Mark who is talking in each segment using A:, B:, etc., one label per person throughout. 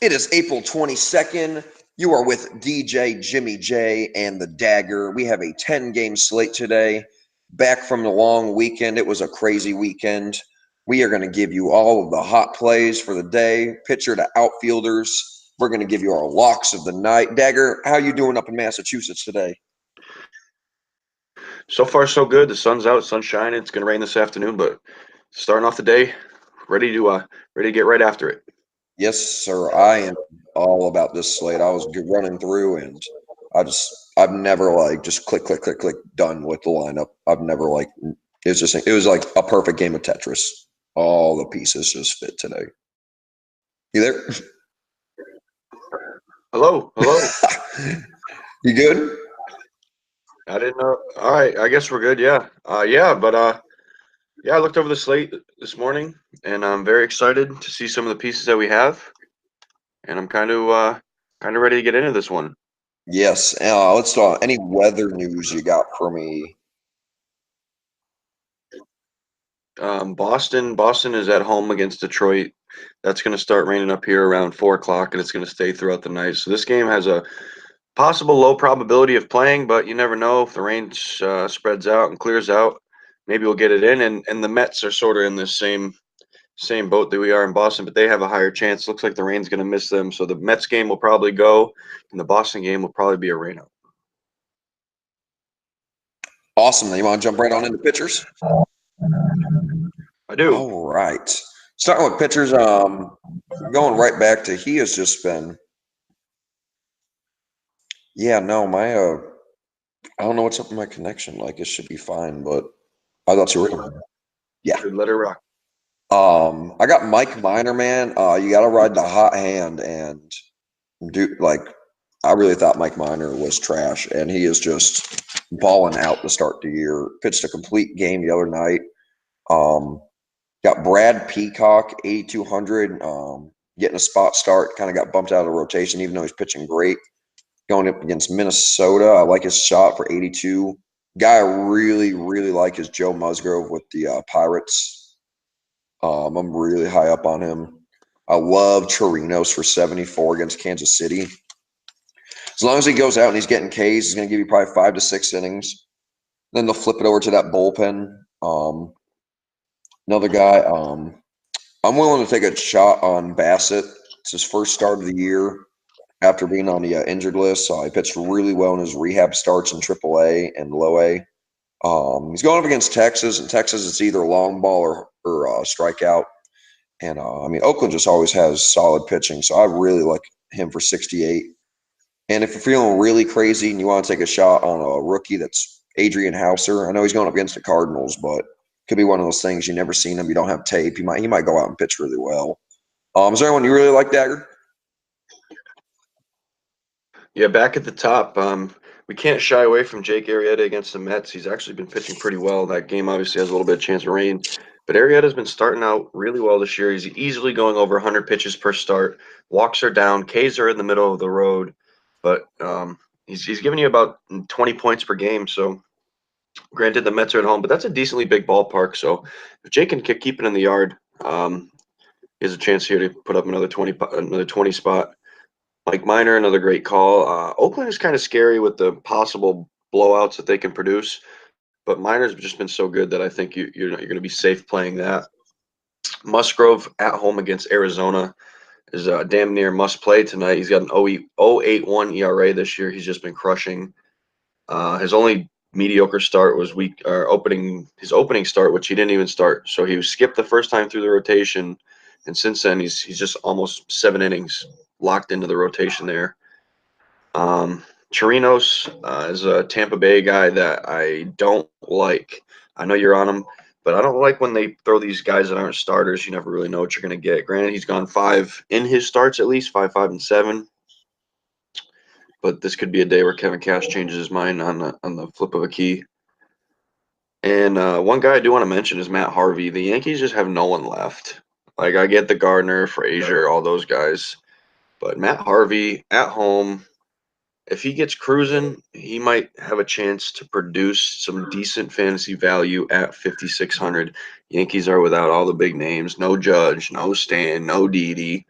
A: It is April 22nd. You are with DJ Jimmy J and the Dagger. We have a 10-game slate today. Back from the long weekend. It was a crazy weekend. We are going to give you all of the hot plays for the day, pitcher to outfielders. We're going to give you our locks of the night. Dagger, how you doing up in Massachusetts today?
B: So far, so good. The sun's out, sun's shining. It's going to rain this afternoon, but starting off the day, ready to get right after it.
A: Yes, sir. I am all about this slate. I was running through, and I've never just click, click, click, click, done with the lineup. I've never it was like a perfect game of Tetris. All the pieces just fit today. You there?
B: Hello.
A: You good?
B: I didn't know. All right, I guess we're good. Yeah. I looked over the slate this morning, and I'm very excited to see some of the pieces that we have, and I'm kind of ready to get into this one.
A: Yes. Let's talk. Any weather news you got for me?
B: Boston is at home against Detroit. That's going to start raining up here around 4 o'clock, and it's going to stay throughout the night. So this game has a possible low probability of playing, but you never know if the rain spreads out and clears out. Maybe we'll get it in, and the Mets are sort of in this same boat that we are in Boston, but they have a higher chance. Looks like the rain's going to miss them, so the Mets game will probably go, and the Boston game will probably be a rainout.
A: Awesome. You want to jump right on into pitchers?
B: I do.
A: All right. Starting with pitchers, going right back to he has just been. Yeah, no, my I don't know what's up with my connection. Like it should be fine, but I thought you were. Yeah.
B: Let it rock.
A: I got Mike Minor, man. You got to ride the hot hand and do I really thought Mike Minor was trash, and he is just balling out to start the year. Pitched a complete game the other night. Got Brad Peacock, 8,200, getting a spot start. Kind of got bumped out of the rotation, even though he's pitching great. Going up against Minnesota, I like his shot for 82. Guy I really, really like is Joe Musgrove with the Pirates. I'm really high up on him. I love Chirinos for 74 against Kansas City. As long as he goes out and he's getting Ks, he's going to give you probably 5 to 6 innings. Then they'll flip it over to that bullpen. Another guy, I'm willing to take a shot on Bassett. It's his first start of the year after being on the injured list. So he pitched really well in his rehab starts in AAA and Low A. He's going up against Texas, and Texas it's either long ball or strikeout. And Oakland just always has solid pitching, so I really like him for 68. And if you're feeling really crazy and you want to take a shot on a rookie, that's Adrian Hauser. I know he's going up against the Cardinals, but could be one of those things you never seen him. You don't have tape. He might go out and pitch really well. Is there anyone you really like, Dagger?
B: Yeah, back at the top, we can't shy away from Jake Arrieta against the Mets. He's actually been pitching pretty well. That game obviously has a little bit of chance of rain, but Arrieta's been starting out really well this year. He's easily going over 100 pitches per start. Walks are down. Ks are in the middle of the road, but he's giving you about 20 points per game. So, granted, the Mets are at home, but that's a decently big ballpark. So, if Jake can keep it in the yard, he has a chance here to put up another 20 spot. Mike Minor, another great call. Oakland is kind of scary with the possible blowouts that they can produce, but Minor's just been so good that I think you're going to be safe playing that. Musgrove at home against Arizona is damn near must play tonight. He's got an 0.81 ERA this year. He's just been crushing. His only mediocre start was his opening start, which he didn't even start. So he was skipped the first time through the rotation, and since then he's just almost 7 innings locked into the rotation there. Chirinos is a Tampa Bay guy that I don't like. I know you're on him, but I don't like when they throw these guys that aren't starters. You never really know what you're going to get. Granted, he's gone 5 in his starts at least, 5, 5, and 7. But this could be a day where Kevin Cash changes his mind on the flip of a key. And one guy I do want to mention is Matt Harvey. The Yankees just have no one left. Like, I get the Gardner, Frazier, all those guys. But Matt Harvey at home if he gets cruising, he might have a chance to produce some decent fantasy value at 5,600. Yankees are without all the big names. No Judge, no Stan, no Didi.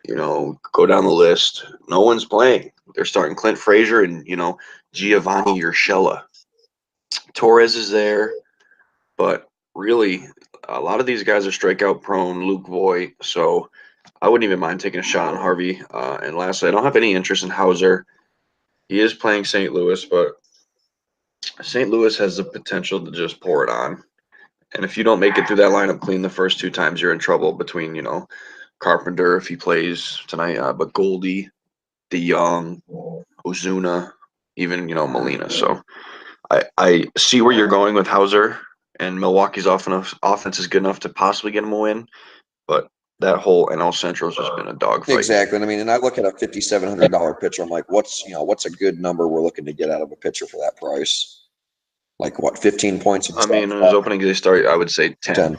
B: Go down the list. No one's playing. They're starting Clint Frazier and, Giovanni Urshela. Torres is there, but really, a lot of these guys are strikeout prone. Luke Voigt, so I wouldn't even mind taking a shot on Harvey. And lastly, I don't have any interest in Hauser. He is playing St. Louis, but St. Louis has the potential to just pour it on. And if you don't make it through that lineup clean the first two times, you're in trouble between, Carpenter if he plays tonight, but Goldie, DeYoung, Ozuna, even, Molina. So I see where you're going with Hauser, and Milwaukee's offense is good enough to possibly get him a win, but that whole NL Central has just been a dogfight.
A: Exactly. I mean, and I look at a $5,700 pitcher. I'm like, what's a good number we're looking to get out of a pitcher for that price? Like what, 15 points?
B: I mean, in his opening day start, I would say 10.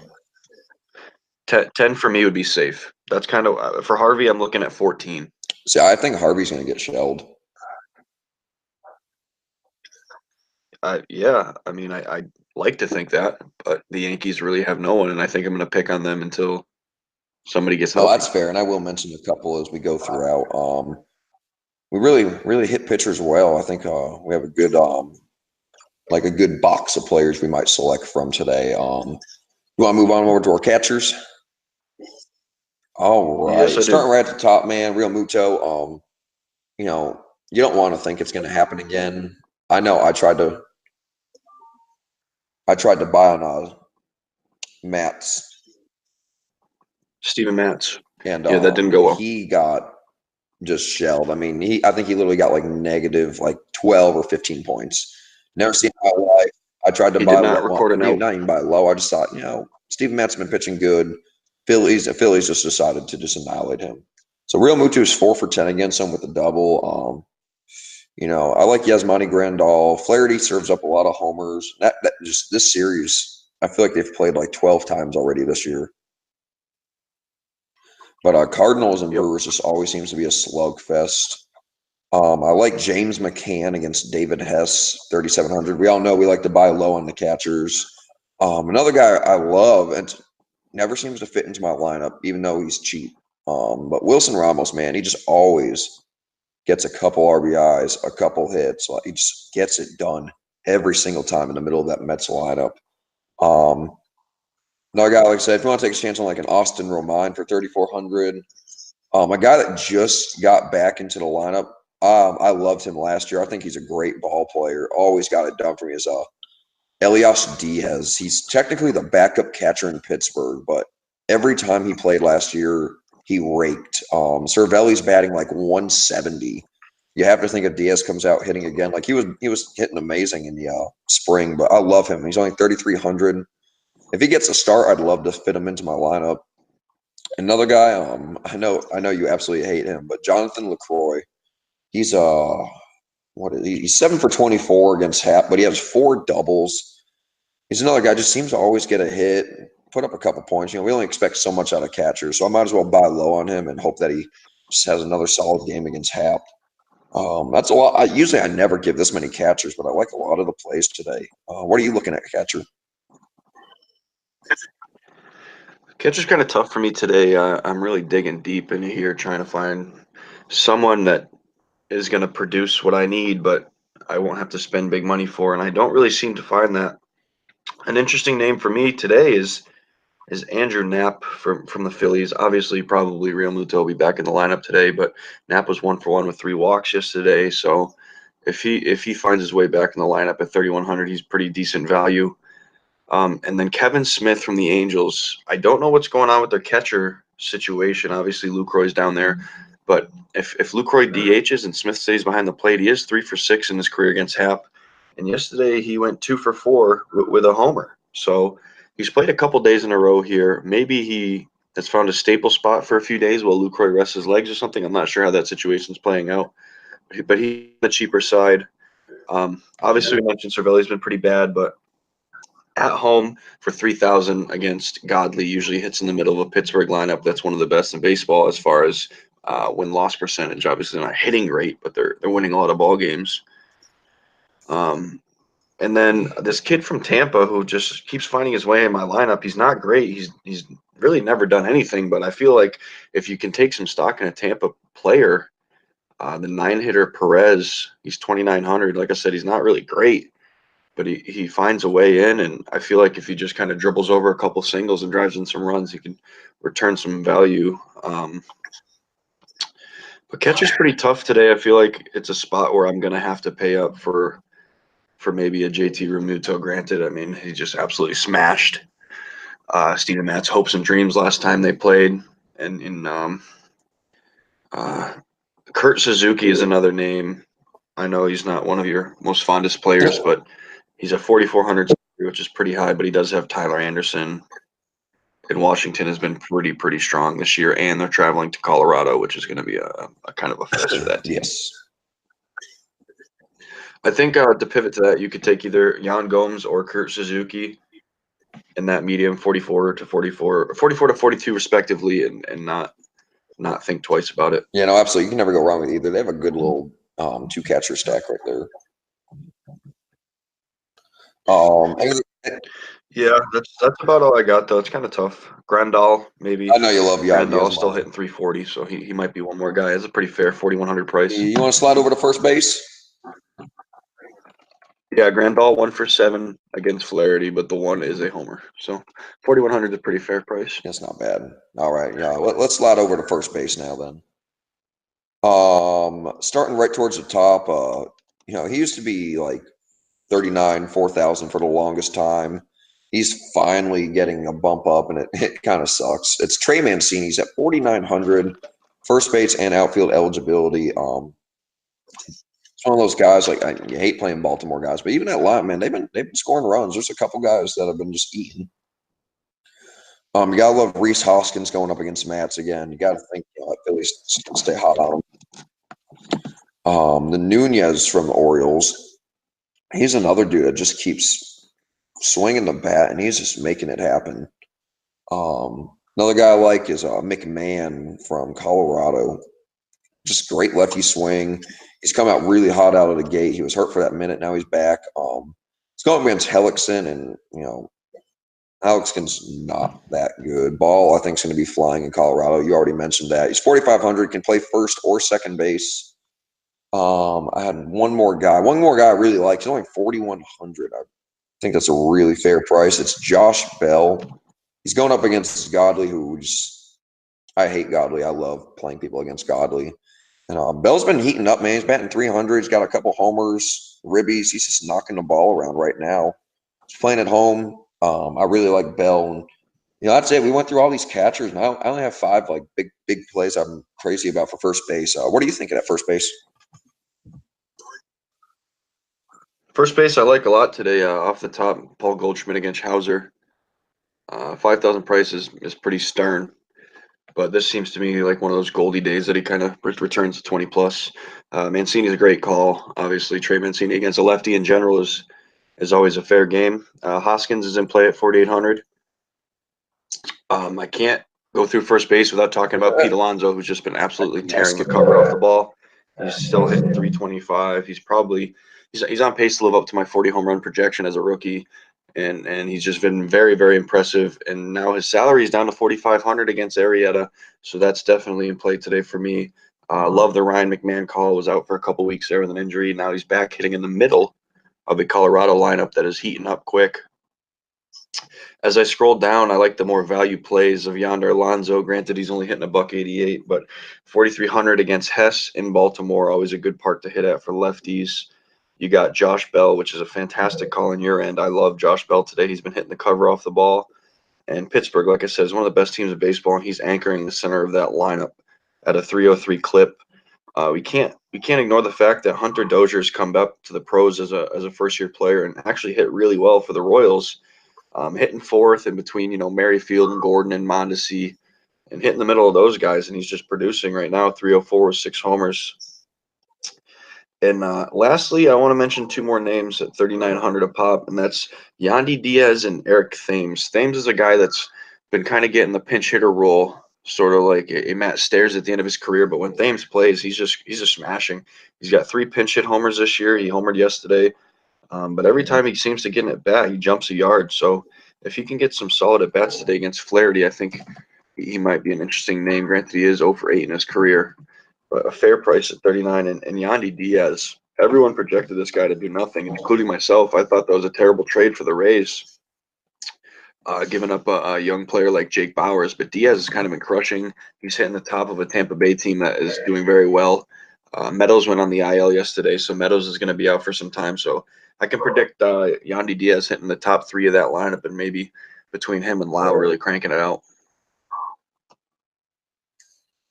B: 10 for me would be safe. That's kind of for Harvey. I'm looking at 14.
A: See, I think Harvey's going to get shelled.
B: Yeah, I mean, I like to think that, but the Yankees really have no one, and I think I'm going to pick on them until somebody gets
A: No,
B: healthy.
A: that's fair, and I will mention a couple as we go throughout. We really hit pitchers well. I think we have a good like a good box of players we might select from today. You want to move on over to our catchers? All right,
B: Yes, I do.
A: starting right at the top, man. Real Muto. You don't want to think it's going to happen again. I know. I tried to buy on Matz.
B: Steven Matz.
A: And
B: yeah, that didn't go well.
A: He got just shelled. I mean, I think he literally got like negative like 12 or 15 points. Never seen it in my life. I tried to
B: He
A: buy
B: did not
A: low.
B: record an out.
A: Not even buy low. I just thought, Steven Matt's been pitching good. Phillies just decided to just annihilate him. So Real Mutu is 4 for 10 against him with a double. I like Yasmani Grandal. Flaherty serves up a lot of homers. That just this series, I feel like they've played like 12 times already this year. But Cardinals and Brewers just always seems to be a slugfest. I like James McCann against David Hess, 3,700. We all know we like to buy low on the catchers. Another guy I love and never seems to fit into my lineup, even though he's cheap. But Wilson Ramos, man, he just always gets a couple RBIs, a couple hits. He just gets it done every single time in the middle of that Mets lineup. Another guy, like I said, if you want to take a chance on like an Austin Romine for 3,400, a guy that just got back into the lineup. I loved him last year. I think he's a great ball player. Always got it done for me. Is Elias Diaz. He's technically the backup catcher in Pittsburgh, but every time he played last year, he raked. Cervelli's batting like 170. You have to think if Diaz comes out hitting again, like he was hitting amazing in the spring. But I love him. He's only 3,300. If he gets a start, I'd love to fit him into my lineup. Another guy, I know you absolutely hate him, but Jonathan LaCroix. He's he's 7 for 24 against Hap, but he has 4 doubles. He's another guy just seems to always get a hit, put up a couple points. We only expect so much out of catchers, so I might as well buy low on him and hope that he just has another solid game against Hap. That's a lot. Usually I never give this many catchers, but I like a lot of the plays today. What are you looking at, catcher?
B: Catcher's kind of tough for me today. I'm really digging deep into here, trying to find someone that is going to produce what I need, but I won't have to spend big money for, and I don't really seem to find that. An interesting name for me today is Andrew Knapp from the Phillies. Obviously, probably Real Muto will be back in the lineup today, but Knapp was 1 for 1 with 3 walks yesterday. So if he finds his way back in the lineup at 3,100, he's pretty decent value. And then Kevin Smith from the Angels. I don't know what's going on with their catcher situation. Obviously, Lucroy's down there, but if Lucroy DHs and Smith stays behind the plate, he is 3 for 6 in his career against Hap. And yesterday he went 2 for 4 with a homer. So he's played a couple days in a row here. Maybe he has found a staple spot for a few days while Lucroy rests his legs or something. I'm not sure how that situation's playing out, but he's on the cheaper side. Obviously, we mentioned Cervelli's been pretty bad, but at home for 3,000 against Godley usually hits in the middle of a Pittsburgh lineup that's one of the best in baseball as far as win-loss percentage. Obviously not hitting great, but they're winning a lot of ball games. And then this kid from Tampa who just keeps finding his way in my lineup. He's not great. He's really never done anything, but I feel like if you can take some stock in a Tampa player, the 9-hitter Perez, he's 2,900. Like I said, he's not really great, but he finds a way in, and I feel like if he just kind of dribbles over a couple singles and drives in some runs, he can return some value. But catcher's pretty tough today. I feel like it's a spot where I'm going to have to pay up for maybe a JT Realmuto. Granted, I mean, he just absolutely smashed Steven Matt's hopes and dreams last time they played. And Kurt Suzuki is another name. I know he's not one of your most fondest players, but he's a 4,400, which is pretty high, but he does have Tyler Anderson. And Washington has been pretty strong this year, and they're traveling to Colorado, which is going to be a kind of a fest for that team.
A: Yes.
B: I think to pivot to that, you could take either Yan Gomes or Kurt Suzuki in that medium 44 to 42 respectively, and not think twice about it.
A: Yeah, no, absolutely. You can never go wrong with either. They have a good little two catcher stack right there.
B: Yeah, that's about all I got though. It's kind of tough. Grandal, maybe.
A: I know you love Yan.
B: Grandal's still hitting 340, so he might be one more guy. It's a pretty fair 4,100 price.
A: You want to slide over to first base?
B: Yeah, Grandal 1 for 7 against Flaherty, but the 1 is a homer. So 4,100 is a pretty fair price.
A: That's not bad. All right, yeah. Let's slide over to first base now then. Starting right towards the top, he used to be like 39, 4,000 for the longest time. He's finally getting a bump up, and it kind of sucks. It's Trey Mancini's at 4,900, first base and outfield eligibility. It's one of those guys, like, you hate playing Baltimore guys, but even at line, man, they've been scoring runs. There's a couple guys that have been just eating. You gotta love Rhys Hoskins going up against Mats again. You gotta think Phillies stay hot on him. The Nunez from the Orioles, he's another dude that just keeps swinging the bat, and he's just making it happen. Another guy I like is McMahon from Colorado. Just great lefty swing. He's come out really hot out of the gate. He was hurt for that minute. Now he's back. He's going against Hellickson, and Hellickson's not that good. Ball, I think, is going to be flying in Colorado. You already mentioned that. He's 4,500, can play first or second base. I had one more guy I really like. He's only 4,100. I think that's a really fair price. It's Josh Bell. He's going up against Godley, I hate Godley. I love playing people against Godley. And Bell's been heating up, man. He's batting 300. He's got a couple homers, ribbies. He's just knocking the ball around right now. He's playing at home. I really like Bell. And, I'd say we went through all these catchers, and I only have 5 like big plays I'm crazy about for first base. What are you thinking at first base?
B: First base I like a lot today. Off the top, Paul Goldschmidt against Hauser. 5,000 price is pretty stern, but this seems to me like one of those Goldie days that he kind of returns to 20 plus. Mancini's a great call. Obviously, Trey Mancini against a lefty in general is always a fair game. Hoskins is in play at 4,800. I can't go through first base without talking about Pete Alonso, who's just been absolutely tearing the cover off the ball. He's still hitting 325. He's on pace to live up to my 40 home run projection as a rookie, and he's just been very impressive. And now his salary is down to 4,500 against Arrieta, so that's definitely in play today for me. Love the Ryan McMahon call. Was out for a couple weeks there with an injury. Now he's back hitting in the middle of the Colorado lineup that is heating up quick. As I scroll down, I like the more value plays of Yonder Alonso. Granted, he's only hitting $188, but 4,300 against Hess in Baltimore, always a good part to hit at for lefties. You got Josh Bell, which is a fantastic call on your end. I love Josh Bell today. He's been hitting the cover off the ball. And Pittsburgh, like I said, is one of the best teams in baseball, and he's anchoring the center of that lineup at a 303 clip. We can't ignore the fact that Hunter Dozier's come up to the pros as a first-year player and actually hit really well for the Royals. Hitting fourth in between, Merrifield and Gordon and Mondesi, and hitting the middle of those guys, and he's just producing right now. 304 with 6 homers. And lastly, I want to mention 2 more names at 3,900 a pop, and that's Yandy Diaz and Eric Thames. Thames is a guy that's been kind of getting the pinch hitter role sort of like a Matt Stairs at the end of his career. But when Thames plays, he's just smashing. He's got 3 pinch hit homers this year. He homered yesterday. But every time he seems to get an at bat, he jumps a yard. So if he can get some solid at bats today against Flaherty, I think he might be an interesting name. Granted, he is 0 for 8 in his career, but a fair price at 39. And Yandy Diaz, everyone projected this guy to do nothing, including myself. I thought that was a terrible trade for the Rays, giving up a young player like Jake Bowers. But Diaz has kind of been crushing. He's hitting the top of a Tampa Bay team that is doing very well. Meadows went on the IL yesterday, so Meadows is going to be out for some time. So I can predict Yandy Diaz hitting the top 3 of that lineup, and maybe between him and Lau really cranking it out.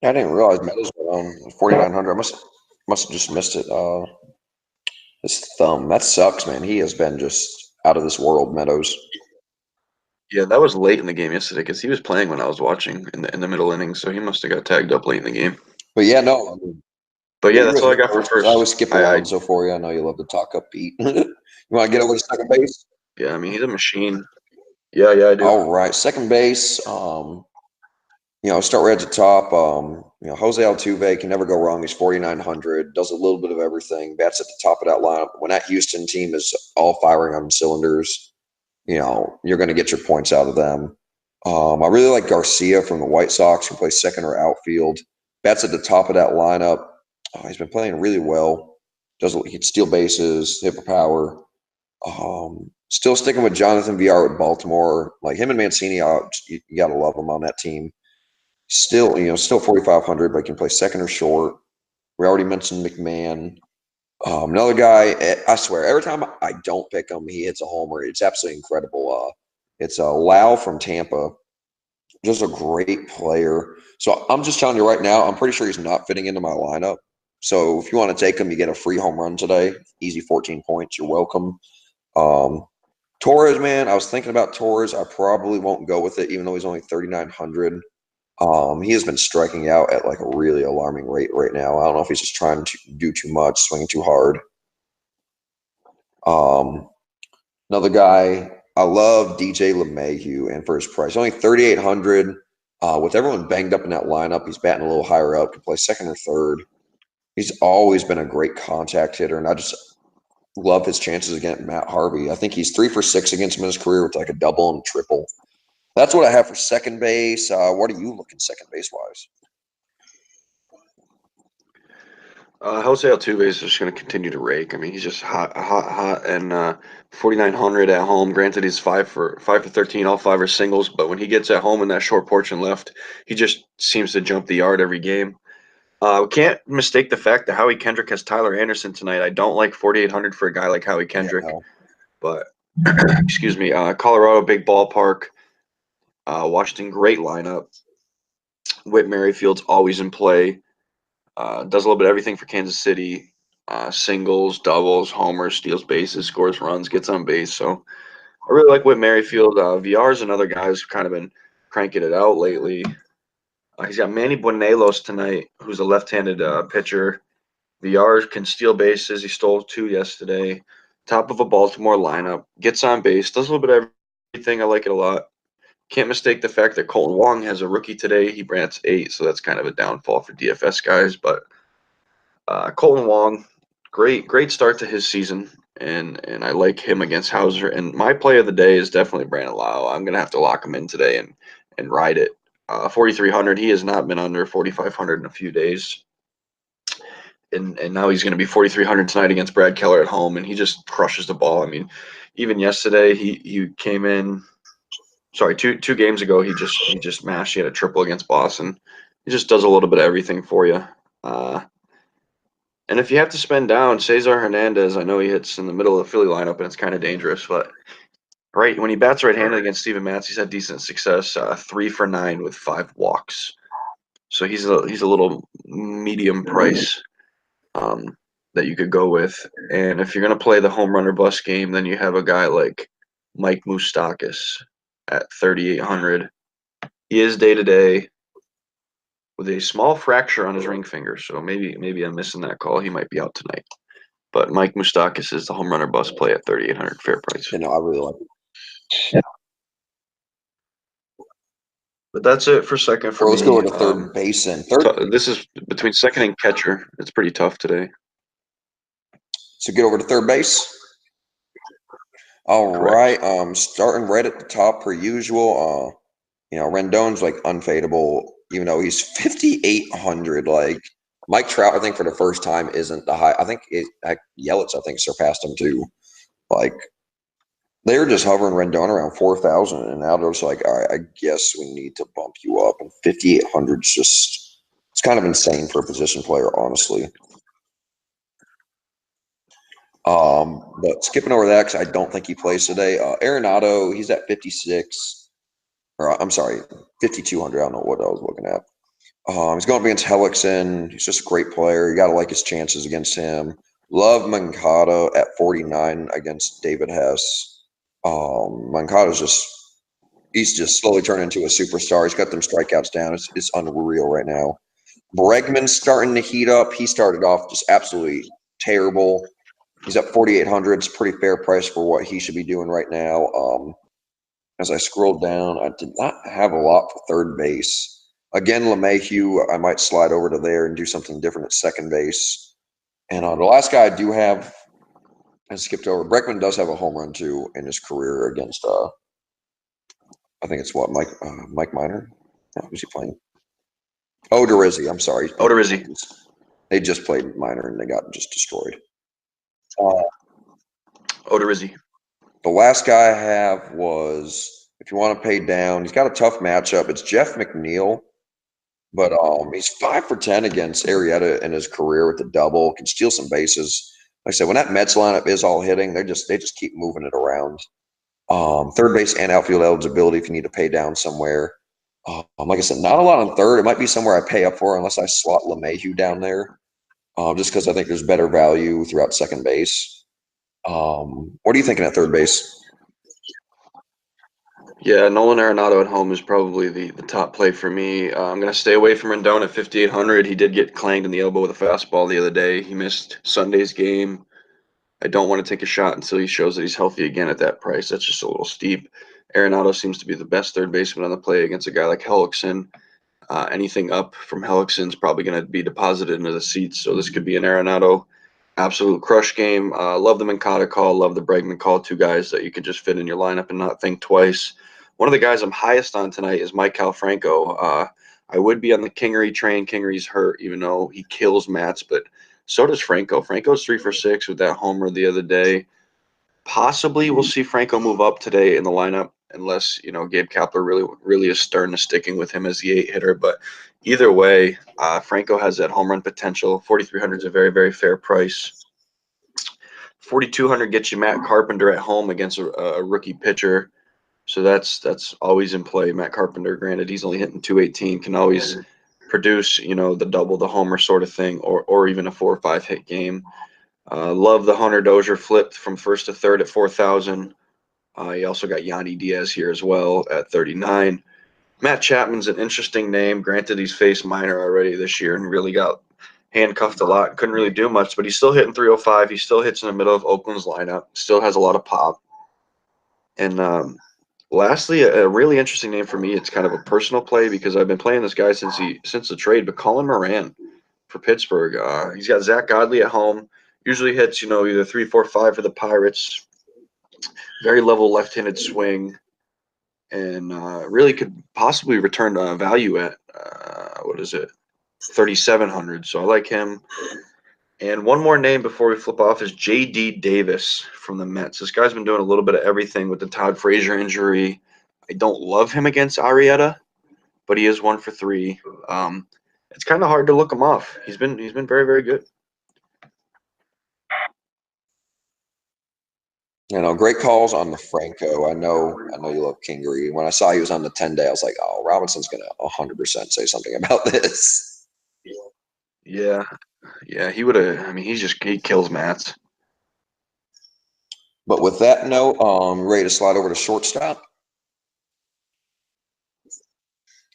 A: I didn't realize Meadows went on 4,900. I must have just missed it. His thumb. That sucks, man. He has been just out of this world, Meadows.
B: Yeah, that was late in the game yesterday because he was playing when I was watching in the middle innings, so he must have got tagged up late in the game.
A: But yeah, no. I mean,
B: But
A: yeah,
B: yeah,
A: you
B: that's
A: guys
B: all I
A: go
B: got for
A: first. I always
B: first.
A: skip
B: I
A: around so for you. I know you love to talk up Pete. You want to get over to second base?
B: yeah, I mean he's a machine. Yeah, I do.
A: All right, second base. Start right at the top. Jose Altuve can never go wrong. He's 4,900. Does a little bit of everything. Bats at the top of that lineup. When that Houston team is all firing on cylinders, you're going to get your points out of them. I really like Garcia from the White Sox, who plays second or outfield. Bats at the top of that lineup. He's been playing really well. He can steal bases, hit for power. Still sticking with Jonathan VR with Baltimore. Like him and Mancini, you got to love them on that team. Still 4,500, but he can play second or short. We already mentioned McMahon. Another guy, I swear, every time I don't pick him, he hits a homer. It's absolutely incredible. It's Lau from Tampa, just a great player. So I'm just telling you right now, I'm pretty sure he's not fitting into my lineup. So if you want to take him, you get a free home run today. Easy 14 points. You're welcome. Um, Torres, man, I was thinking about Torres. I probably won't go with it, even though he's only 3,900. He has been striking out at like a really alarming rate right now. I don't know if he's just trying to do too much, swinging too hard. Um, Another guy, I love DJ LeMahieu, and for his price, only 3,800. With everyone banged up in that lineup, he's batting a little higher up, can play second or third. He's always been a great contact hitter, and I just love his chances against Matt Harvey. I think he's 3 for 6 against him in his career with like a double and triple. That's what I have for second base. What are you looking second base wise?
B: Jose Altuve is just going to continue to rake. I mean, he's just hot, and 4,900 at home. Granted, he's 5 for 13, all 5 are singles. But when he gets at home in that short porch and left, he just seems to jump the yard every game. We can't mistake the fact that Howie Kendrick has Tyler Anderson tonight. I don't like 4,800 for a guy like Howie
A: Yeah,
B: Kendrick,
A: no.
B: but excuse me, Colorado, big ballpark. Washington, great lineup. Whit Merrifield's always in play. Does a little bit of everything for Kansas City. Singles, doubles, homers, steals bases, scores runs, gets on base. So I really like Whit Merrifield. VR is another guy who's kind of been cranking it out lately. He's got Manny Buenelos tonight, who's a left-handed pitcher. VR can steal bases. He stole 2 yesterday. Top of a Baltimore lineup. Gets on base. Does a little bit of everything. I like it a lot. Can't mistake the fact that Colton Wong has a rookie today. He brands 8, so that's kind of a downfall for DFS guys. But Colton Wong, great start to his season, and I like him against Hauser. And my play of the day is definitely Brandon Lau. I'm gonna have to lock him in today and ride it. 4,300. He has not been under 4,500 in a few days, and now he's going to be 4,300 tonight against Brad Keller at home, and he just crushes the ball. I mean, even yesterday he came in. Sorry, two games ago he just mashed. He had a triple against Boston. He just does a little bit of everything for you. Uh, and if you have to spend down, Cesar Hernandez, I know he hits in the middle of the Philly lineup, and it's kind of dangerous. But right when he bats right-handed against Steven Matz, he's had decent success. 3 for 9 with 5 walks. So he's a little medium price um, that you could go with. And if you're going to play the home run or bust game, then you have a guy like Mike Moustakas at 3,800. He is day to day with a small fracture on his ring finger, so maybe I'm missing that call. He might be out tonight. But Mike Moustakas is the home run or bust play at 3,800, fair price.
A: I really like it.
B: But that's it for second for
A: Or let's go
B: me.
A: over to third base and third.
B: This is between second and catcher. It's pretty tough today.
A: So get over to third base. All
B: Correct.
A: right. Starting right at the top per usual. Rendon's like unfadable, even though he's 5,800. Like Mike Trout, I think for the first time isn't the high. I think Yelich, I think surpassed him too. Like they were just hovering Rendon around 4,000, and now they're just like, all right, I guess we need to bump you up. And 5,800 is just it's kind of insane for a position player, honestly. But skipping over that because I don't think he plays today. Arenado, he's at 56, or I'm sorry, 5,200. I don't know what I was looking at. He's going up against Hellickson. He's just a great player. You got to like his chances against him. Love Mancado at 49 against David Hess. Mancado's he's just slowly turning into a superstar. He's got them strikeouts down. It's unreal right now. Bregman's starting to heat up. He started off just absolutely terrible. He's up 4,800. It's a pretty fair price for what he should be doing right now. As I scrolled down, I did not have a lot for third base. Again, LeMahieu, I might slide over to there and do something different at second base. And the last guy I do have, I skipped over. Bregman does have a home run too in his career against, I think it's what Mike Minor. No, who's he playing? Odorizzi. I'm sorry.
B: Odorizzi.
A: They just played Minor and they got just destroyed.
B: Odorizzi.
A: The last guy I have was, if you want to pay down, he's got a tough matchup. It's Jeff McNeil, but he's 5 for 10 against Arrieta in his career with the double. Can steal some bases. Like I said, when that Mets lineup is all hitting, they just keep moving it around. Third base and outfield eligibility if you need to pay down somewhere. Like I said, not a lot on third. It might be somewhere I pay up for unless I slot LeMahieu down there, just because I think there's better value throughout second base. What are you thinking at third base?
B: Yeah, Nolan Arenado at home is probably the top play for me. I'm going to stay away from Rendon at 5,800. He did get clanged in the elbow with a fastball the other day. He missed Sunday's game. I don't want to take a shot until he shows that he's healthy again at that price. That's just a little steep. Arenado seems to be the best third baseman on the play against a guy like Hellickson. Anything up from Hellickson's probably going to be deposited into the seats, so this could be an Arenado absolute crush game. Love the Mancada call, love the Bregman call. Two guys that you can just fit in your lineup and not think twice. One of the guys I'm highest on tonight is Mike Franco. I would be on the Kingery train. Kingery's hurt, even though he kills Mats, but so does Franco. Franco's 3 for 6 with that homer the other day. Possibly we'll see Franco move up today in the lineup, unless Gabe Kapler really is stern to sticking with him as the 8 hitter. But either way, Franco has that home run potential. 4,300 is a very, very fair price. 4,200 gets you Matt Carpenter at home against a rookie pitcher, so that's always in play. Matt Carpenter, granted he's only hitting 218, can always produce the double, the homer sort of thing, or even a 4 or 5 hit game. Love the Hunter Dozier flip from first to third at 4,000. You also got Yanni Diaz here as well at 39. Matt Chapman's an interesting name. Granted, he's faced Minor already this year and really got handcuffed a lot. Couldn't really do much, but he's still hitting 305. He still hits in the middle of Oakland's lineup. Still has a lot of pop. And lastly, a really interesting name for me. It's kind of a personal play because I've been playing this guy since the trade. But Colin Moran for Pittsburgh. He's got Zach Godley at home. Usually hits either 3, 4, 5 for the Pirates. Very level left-handed swing, and really could possibly return value at what is it, 3,700. So I like him. And one more name before we flip off is J.D. Davis from the Mets. This guy's been doing a little bit of everything with the Todd Frazier injury. I don't love him against Arrieta, but he is 1 for 3. It's kind of hard to look him off. He's been very, very good.
A: Great calls on the Franco. I know you love Kingery. When I saw he was on the 10-day, I was like, oh, Robinson's going to 100% say something about this.
B: Yeah, he would have. I mean, he kills Mats.
A: But with that note, ready to slide over to shortstop.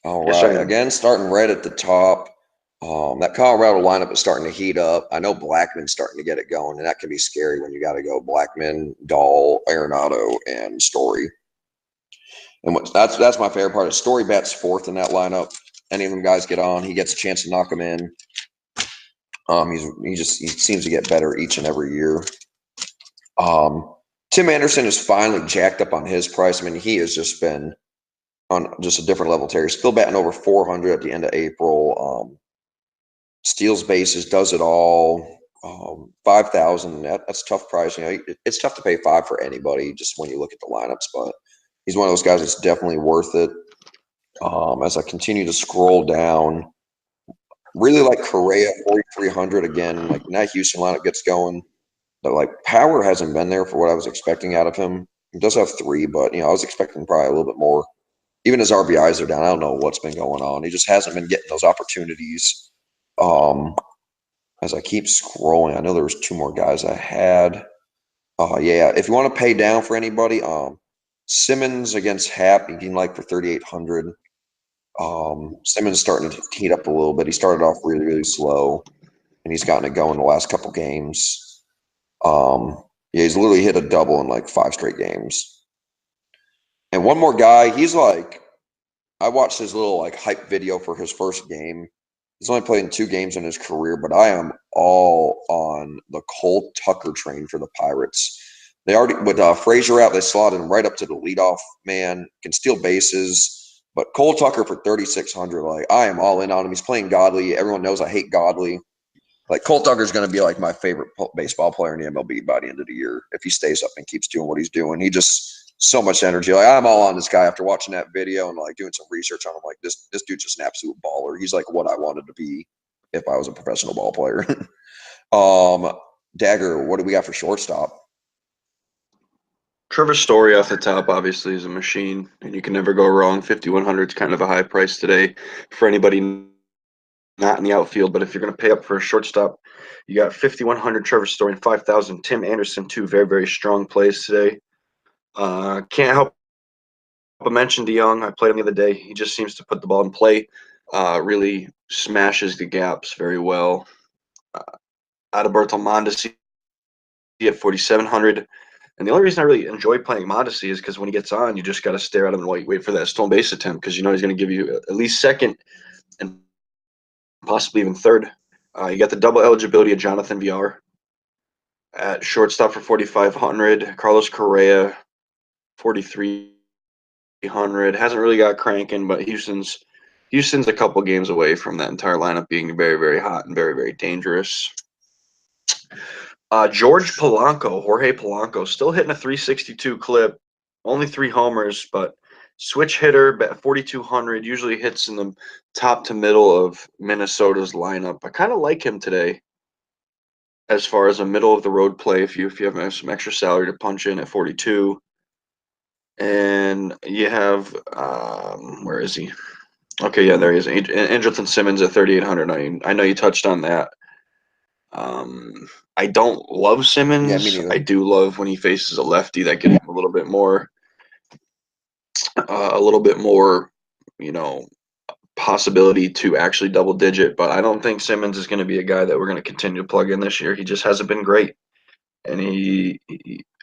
A: All
B: Yes,
A: right,
B: I am.
A: again, starting right at the top. That Colorado lineup is starting to heat up. I know Blackman's starting to get it going, and that can be scary when you got to go Blackman, Dahl, Arenado, and Story. And that's my favorite part. Is Story Bat's fourth in that lineup. Any of them guys get on, he gets a chance to knock them in. He seems to get better each and every year. Tim Anderson is finally jacked up on his price. I mean, he has just been on just a different level. Terry still batting over 400 at the end of April. Steals bases, does it all. 5,000. That's a tough price. It's tough to pay 5 for anybody just when you look at the lineups, but he's one of those guys that's definitely worth it. As I continue to scroll down, really like Correa 4,300 again. Like that Houston lineup gets going. But like power hasn't been there for what I was expecting out of him. He does have 3, but I was expecting probably a little bit more. Even his RBIs are down. I don't know what's been going on. He just hasn't been getting those opportunities. As I keep scrolling, I know there was 2 more guys I had. Yeah, if you want to pay down for anybody, Simmons against Happ, you can like for 3,800. Simmons starting to heat up a little bit. He started off really, really slow, and he's gotten it going the last couple games. Yeah, he's literally hit a double in like 5 straight games. And one more guy, he's like, I watched his little like hype video for his first game. He's only played in 2 games in his career, but I am all on the Cole Tucker train for the Pirates. They already, with Frazier out, they slotted him right up to the leadoff man, can steal bases. But Cole Tucker for 3,600, like I am all in on him. He's playing Godley. Everyone knows I hate Godley. Like Cole Tucker's going to be like my favorite baseball player in the MLB by the end of the year if he stays up and keeps doing what he's doing. He just so much energy. Like I'm all on this guy after watching that video and like doing some research on him. Like this dude's just an absolute baller. He's like what I wanted to be if I was a professional ball player. Dagger, what do we got for shortstop?
B: Trevor Story off the top obviously is a machine, and you can never go wrong. 5,100 is kind of a high price today for anybody not in the outfield. But if you're going to pay up for a shortstop, you got 5,100 Trevor Story and 5,000 Tim Anderson. 2 very, very strong plays today. Can't help but mention DeYoung. I played him the other day. He just seems to put the ball in play. Really smashes the gaps very well. Adalberto Mondesi at 4,700. And the only reason I really enjoy playing Mondesi is because when he gets on, you just got to stare at him and wait for that stolen base attempt because you know he's going to give you at least second and possibly even third. You got the double eligibility of Jonathan VR at shortstop for 4,500. Carlos Correa, 4,300. Hasn't really got cranking, but Houston's a couple games away from that entire lineup being very, very hot and very, very dangerous. Jorge Polanco, still hitting a 362 clip, only 3 homers, but switch hitter, 4,200, usually hits in the top to middle of Minnesota's lineup. I kind of like him today as far as a middle of the road play if you have some extra salary to punch in at 42. And you have, where is he? Okay, yeah, there he is. Andrelton Simmons at 3,800. I know you touched on that. I don't love Simmons.
A: Yeah, me neither.
B: I do love when he faces a lefty that gives him a little bit more, possibility to actually double digit. But I don't think Simmons is going to be a guy that we're going to continue to plug in this year. He just hasn't been great, and he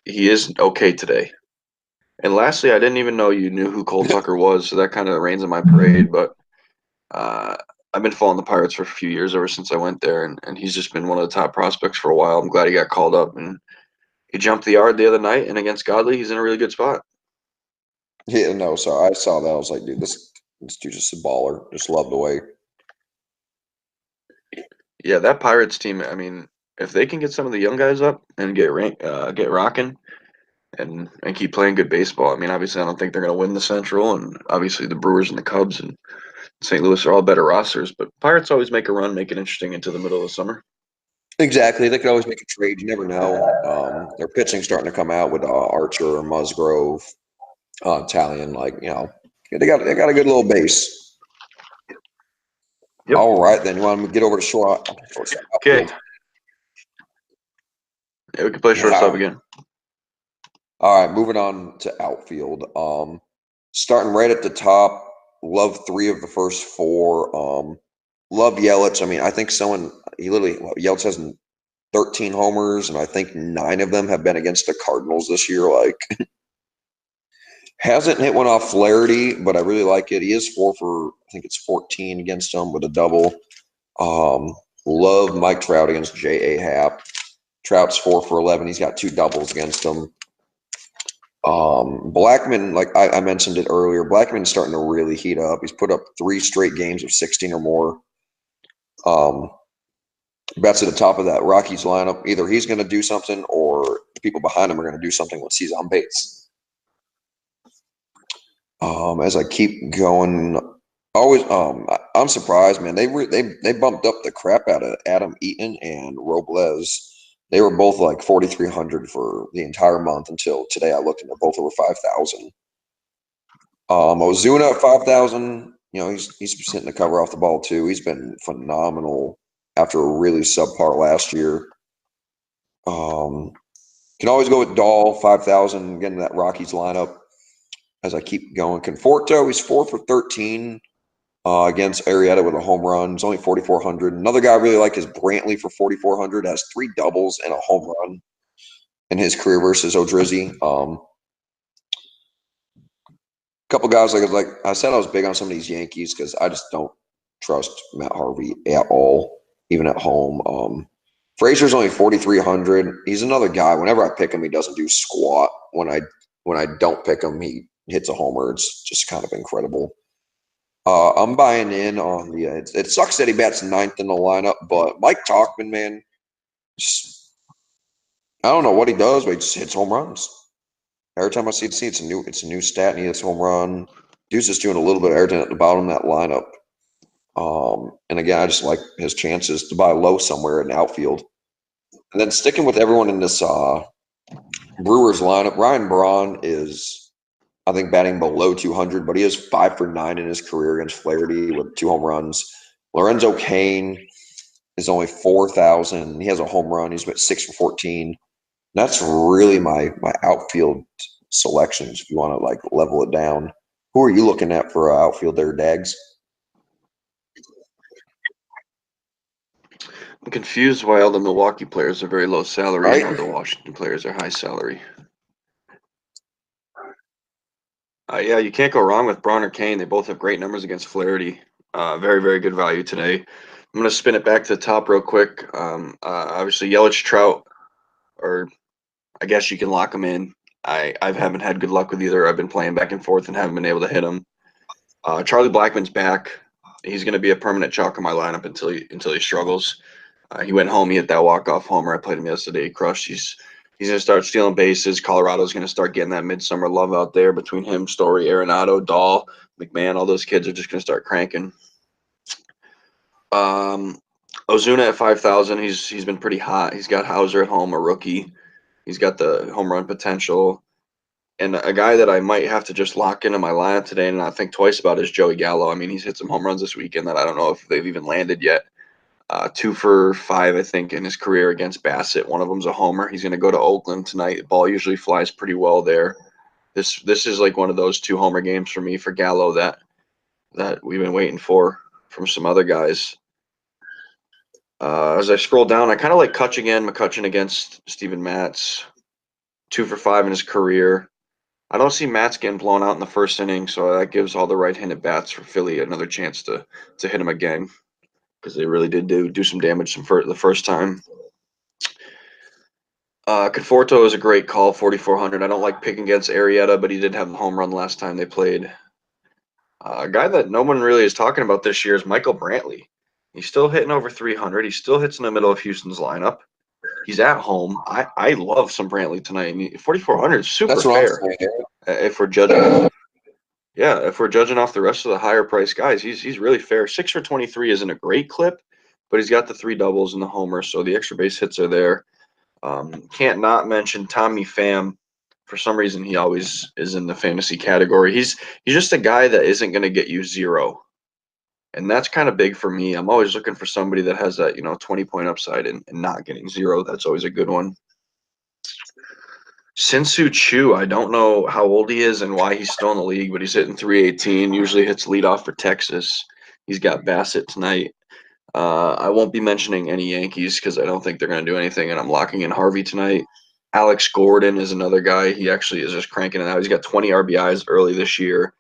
B: is okay today. And lastly, I didn't even know you knew who Cole Tucker was, so that kind of rains in my parade. But I've been following the Pirates for a few years ever since I went there, and he's just been one of the top prospects for a while. I'm glad he got called up, and he jumped the yard the other night, and against Godley, he's in a really good spot.
A: Yeah, no, so I saw that. I was like, dude, this dude's just a baller. Just love the way.
B: Yeah, that Pirates team, I mean, if they can get some of the young guys up and get rocking and keep playing good baseball, I mean, obviously I don't think they're going to win the Central, and obviously the Brewers and the Cubs and St. Louis are all better rosters, but Pirates always make a run, make it interesting into the middle of the summer.
A: Exactly. They could always make a trade. You never know. Their pitching starting to come out with Archer or Musgrove, Italian. Like they got a good little base.
B: Yep.
A: All right, then you want to get over to short.
B: Okay. Yeah, we can play shortstop again.
A: All right, moving on to outfield. Starting right at the top. Love 3 of the first 4. Love Yelich. I mean, I think Yelich has 13 homers, and I think 9 of them have been against the Cardinals this year. Like, Hasn't hit one off Flaherty, but I really like it. He is 4 for, I think it's 14 against him with a double. Love Mike Trout against J.A. Happ. Trout's 4 for 11. He's got 2 doubles against him. Blackman, like I mentioned it earlier, Blackman's starting to really heat up. He's put up 3 straight games of 16 or more. Bets at the top of that Rockies lineup. Either he's going to do something or the people behind him are going to do something once he's on base. As I keep going, always, I'm surprised, man. They bumped up the crap out of Adam Eaton and Robles. They were both like 4,300 for the entire month until today. I looked and they're both over 5,000. Ozuna at 5,000. You know, he's hitting the cover off the ball too. He's been phenomenal after a really subpar last year. Can always go with Dahl 5,000. Getting that Rockies lineup. As I keep going, Conforto, he's 4 for 13 against Arrieta with a home run. It's only 4,400. Another guy I really like is Brantley for 4,400. Has 3 doubles and a home run in his career versus Odrizzi. Couple guys like I said, I was big on some of these Yankees because I just don't trust Matt Harvey at all, even at home. Frazier's only 4,300. He's another guy. Whenever I pick him, he doesn't do squat. When I don't pick him, he hits a homer. It's just kind of incredible. I'm buying in on the. It sucks that he bats 9th in the lineup, but Mike Tauchman, man, I don't know what he does, but he just hits home runs. Every time I see it, it's a new stat, and he hits home run. Dude's just doing a little bit of everything at the bottom of that lineup. And again, I just like his chances to buy low somewhere in the outfield. And then sticking with everyone in this Brewers lineup, Ryan Braun is, I think, batting below 200, but he is 5 for 9 in his career against Flaherty with 2 home runs. Lorenzo Cain is only 4,000. He has a home run. He's about 6 for 14. That's really my outfield selections. If you want to like level it down, who are you looking at for outfield there, Dags?
B: I'm confused why all the Milwaukee players are very low salary
A: Right?
B: and all the Washington players are high salary. Yeah, you can't go wrong with Braun or Kane. They both have great numbers against Flaherty. Very, very good value today. I'm going to spin it back to the top real quick. Obviously, Yelich, Trout, or I guess you can lock them in. I haven't had good luck with either. I've been playing back and forth and haven't been able to hit them. Charlie Blackmon's back. He's going to be a permanent chalk in my lineup until he struggles. He went home. He hit that walk-off homer. I played him yesterday. He crushed. He's going to start stealing bases. Colorado's going to start getting that midsummer love out there between him, Story, Arenado, Dahl, McMahon. All those kids are just going to start cranking. Ozuna at 5,000. He's been pretty hot. He's got Hauser at home, a rookie. He's got the home run potential. And a guy that I might have to just lock into my lineup today and not think twice about is Joey Gallo. I mean, he's hit some home runs this weekend that I don't know if they've even landed yet. 2 for 5, I think, in his career against Bassett. One of them's a homer. He's going to go to Oakland tonight. The ball usually flies pretty well there. This is like one of those 2 homer games for me for Gallo that we've been waiting for from some other guys. As I scroll down, I kind of like McCutchen against Steven Matz. 2 for 5 in his career. I don't see Matz getting blown out in the first inning, so that gives all the right-handed bats for Philly another chance to hit him again, because they really did do some damage the first time. Conforto is a great call, 4,400. I don't like picking against Arrieta, but he did have the home run last time they played. A guy that no one really is talking about this year is Michael Brantley. He's still hitting over 300. He still hits in the middle of Houston's lineup. He's at home. I love some Brantley tonight. I mean, 4,400 is super fair. If we're judging, if we're judging off the rest of the higher price guys, he's really fair. 6 for 23 isn't a great clip, but he's got the 3 doubles and the homer, so the extra base hits are there. Can't not mention Tommy Pham. For some reason, he always is in the fantasy category. He's just a guy that isn't going to get you 0, and that's kind of big for me. I'm always looking for somebody that has that 20-point upside and not getting 0. That's always a good one. Sinsu Chu, I don't know how old he is and why he's still in the league, but he's hitting 318. Usually hits leadoff for Texas. He's got Bassett tonight. I won't be mentioning any Yankees because I don't think they're going to do anything, and I'm locking in Harvey tonight. Alex Gordon is another guy. He actually is just cranking it out. He's got 20 RBIs early this year.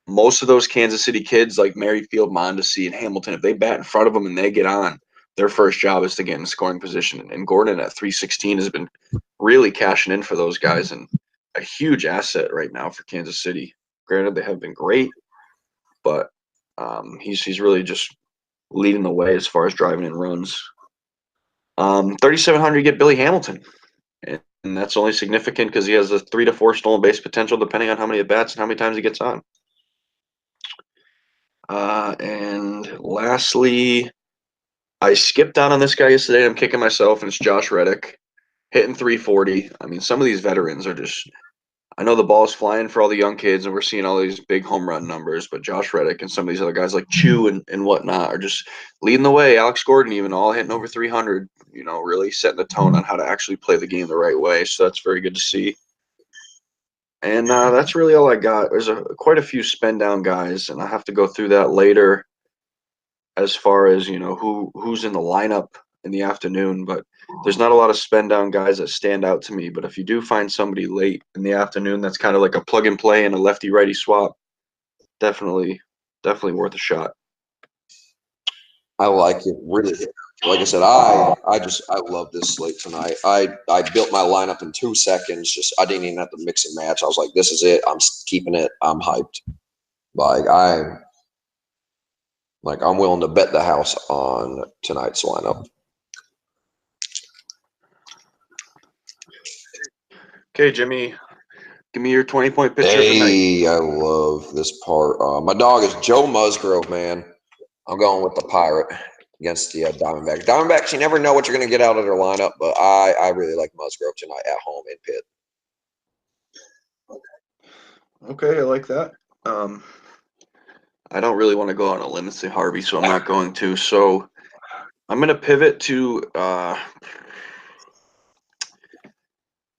B: Most of those Kansas City kids like Merrifield, Mondesi, and Hamilton, if they bat in front of them and they get on, their first job is to get in scoring position. And Gordon at 316 has been really cashing in for those guys and a huge asset right now for Kansas City. Granted, they have been great, but he's really just leading the way as far as driving in runs. 3,700, you get Billy Hamilton. And that's only significant because he has a 3 to 4 stolen base potential depending on how many at bats and how many times he gets on. And lastly, I skipped out on this guy yesterday. I'm kicking myself, and it's Josh Reddick hitting 340. I mean, some of these veterans are just. I know the ball's flying for all the young kids, and we're seeing all these big home run numbers, but Josh Reddick and some of these other guys like Chu and whatnot are just leading the way. Alex Gordon even all hitting over 300, really setting the tone on how to actually play the game the right way. So that's very good to see. And that's really all I got. There's quite a few spend down guys, and I have to go through that later as far as, who's in the lineup in the afternoon, but there's not a lot of spend down guys that stand out to me. But if you do find somebody late in the afternoon that's kind of like a plug and play and a lefty righty swap, definitely worth a shot.
A: I like it. Really, like I said, I love this slate tonight. I built my lineup in 2 seconds. Just I didn't even have to mix and match. I was like, this is it. I'm keeping it. I'm hyped. I'm willing to bet the house on tonight's lineup.
B: Okay, Jimmy, give me your 20-point pitcher of the night.
A: Hey, I love this part. My dog is Joe Musgrove, man. I'm going with the Pirate against the Diamondbacks. Diamondbacks, you never know what you're going to get out of their lineup, but I really like Musgrove tonight at home in Pitt.
B: Okay, I like that. I don't really want to go on a limb and say Harvey, so I'm not going to. So I'm going to pivot to,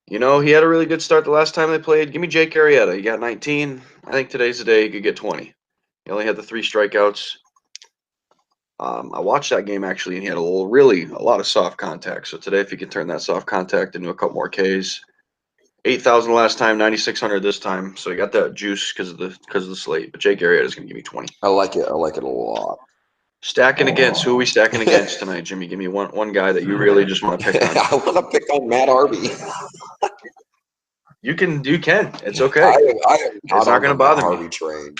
B: he had a really good start the last time they played. Give me Jake Arrieta. He got 19. I think today's the day he could get 20. He only had the 3 strikeouts. I watched that game actually, and he had a lot of soft contact. So today, if he can turn that soft contact into a couple more Ks, 8,000 last time, 9,600 this time. So he got that juice because of the slate. But Jake Arrieta is going to give me 20.
A: I like it. I like it a lot.
B: Stacking against, who are we stacking against tonight, Jimmy? Give me one guy that you really just want to pick on.
A: I want to pick on Matt Harvey.
B: You can. It's okay.
A: It's
B: not going to bother
A: Harvey
B: me.
A: Train.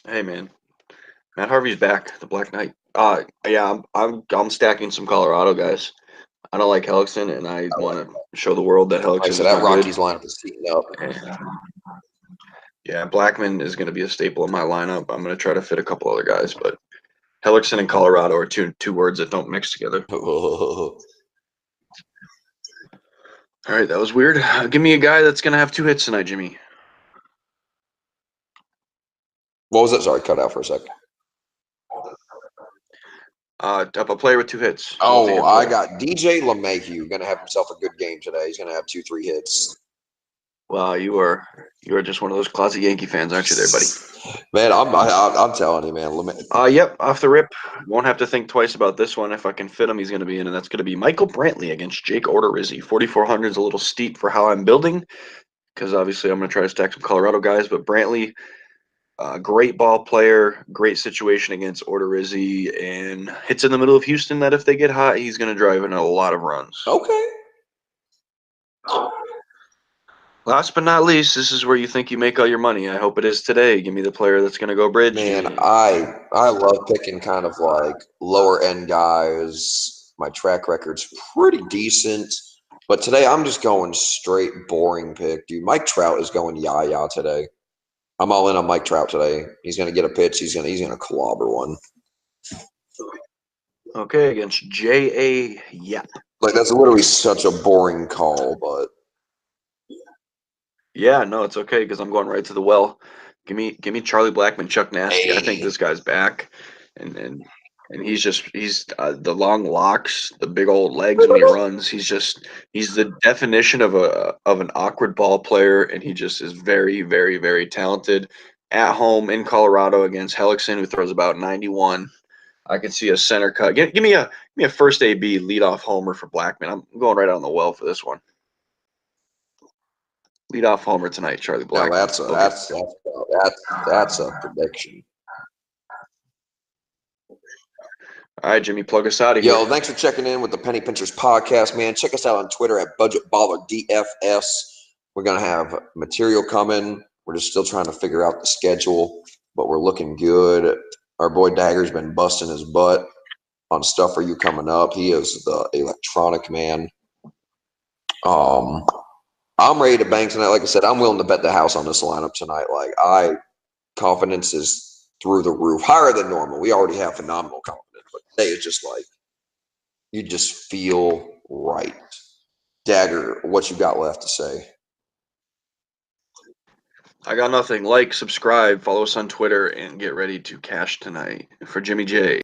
B: Hey man, Matt Harvey's back. The Black Knight. Yeah, I'm stacking some Colorado guys. I don't like Hellickson, and I want to show the world that Hellickson is not
A: that
B: good.
A: Rockies lineup is heating up.
B: Yeah, Blackman is going to be a staple in my lineup. I'm going to try to fit a couple other guys, but Hellickson and Colorado are two words that don't mix together. All right, that was weird. Give me a guy that's going to have 2 hits tonight, Jimmy.
A: What was it? Sorry, cut out for a second.
B: A player with 2 hits.
A: Oh, I got DJ LeMahieu. Going to have himself a good game today. He's going to have 2-3 hits.
B: Wow, you are just one of those closet Yankee fans, aren't you, there, buddy?
A: Man, I'm telling you, man.
B: Yep, off the rip. Won't have to think twice about this one. If I can fit him, he's going to be in, and that's going to be Michael Brantley against Jake Odorizzi. 4,400 is a little steep for how I'm building, because obviously I'm going to try to stack some Colorado guys, but Brantley, great ball player, great situation against Odorizzi, and hits in the middle of Houston that if they get hot, he's going to drive in a lot of runs.
A: Okay.
B: Last but not least, this is where you think you make all your money. I hope it is today. Give me the player that's going to go bridge.
A: Man, I love picking kind of like lower end guys. My track record's pretty decent. But today I'm just going straight boring pick, dude. Mike Trout is going yah today. I'm all in on Mike Trout today. He's going to get a pitch. He's going to clobber one.
B: Okay, against J.A. Yep.
A: Like that's literally such a boring call, but
B: yeah, no, it's okay because I'm going right to the well. Give me Charlie Blackmon, Chuck Nasty.
A: Hey.
B: I think this guy's back, and he's the long locks, the big old legs when he runs. He's the definition of an awkward ball player, and he just is very, very, very talented. At home in Colorado against Hellickson, who throws about 91. I can see a center cut. Give me a first AB leadoff homer for Blackman. I'm going right on the well for this one. Leadoff homer tonight, Charlie
A: Now
B: Blackman.
A: that's a prediction.
B: All right, Jimmy, plug us out of here.
A: Yo, thanks for checking in with the Penny Pinchers podcast, man. Check us out on Twitter at BudgetBallerDFS. We're gonna have material coming. We're just still trying to figure out the schedule, but we're looking good. Our boy Dagger's been busting his butt on stuff for you coming up. He is the electronic man. I'm ready to bang tonight. Like I said, I'm willing to bet the house on this lineup tonight. Confidence is through the roof, higher than normal. We already have phenomenal confidence, but today is just like you just feel right. Dagger, what you got left to say?
B: I got nothing. Like, subscribe, follow us on Twitter, and get ready to cash tonight. For Jimmy J.